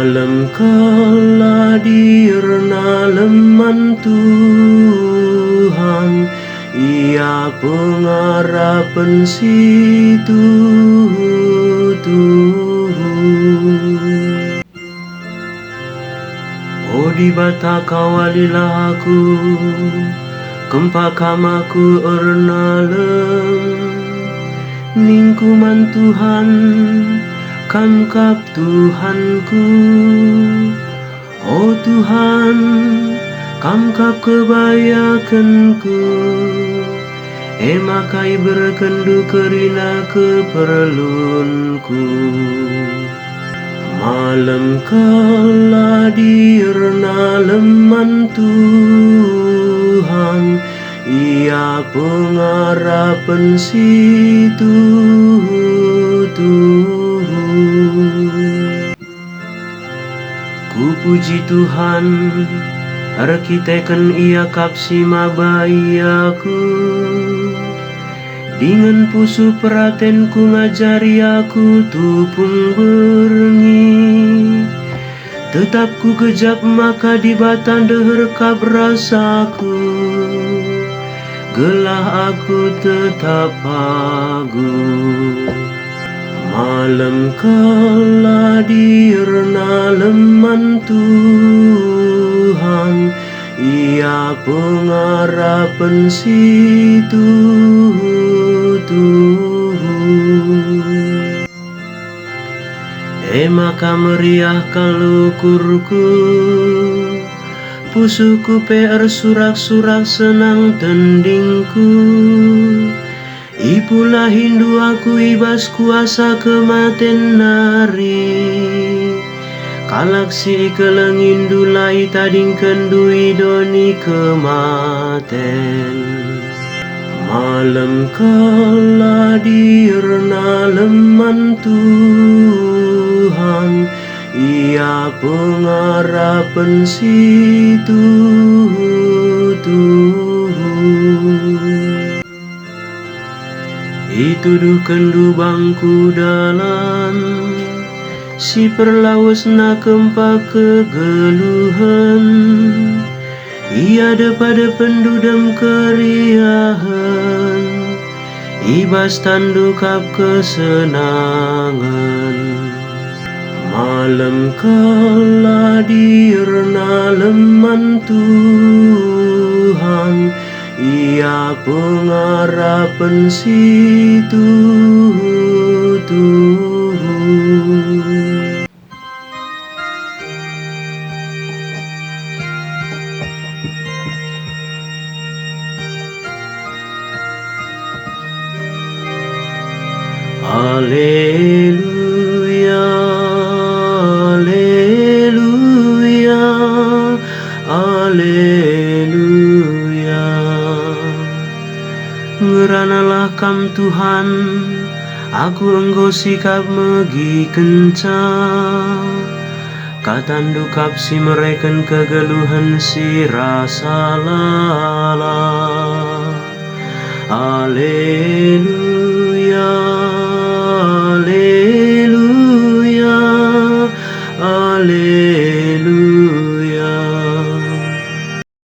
Malam kala dirna leman Tuhan, ia pengharapan si Tuhan. O di bata kawalilah aku, kempakamaku ernalem, ningkuman Tuhan, kamkap Tuhanku. O Tuhan, kamkap kebayakanku, emakai berkendu kerina keperluanku. Malam kala dirna leman Tuhan, ia pengharapan si Tuhan. Ku puji Tuhan, arkiteken ia kapsi mabai aku, dengan pusu peratenku ngajari aku tupung berengi. Tetap ku kejap maka di batan deher kap rasaku, gelah aku tetap pagu. Malam kala dirna leman Tuhan, ia pengharapan si Tuhan. Maka meriah kalukurku, pusuku PR surak-surak senang tendingku. Ipulah hindu aku ibas kuasa kematen nari, kalaksi kelengindulai tading kendui doni kematen. Malam kala dirna leman Tuhan, ia pengharapan si Tuhan. Ituduh kendu bangku dalan, si perlawas na kempa kegeluhan, ia pada pendudam keriahan, ibas tandukap kesenangan. Malam kala dirna leman Tuhan, ia pengharapan si Tuhan. Haleluya, haleluya, haleluya. Ngeranalah kam Tuhan, aku engkau sikap megi kenca, katandukap si mereken kegeluhan si rasa lala. Haleluya, haleluya, haleluya.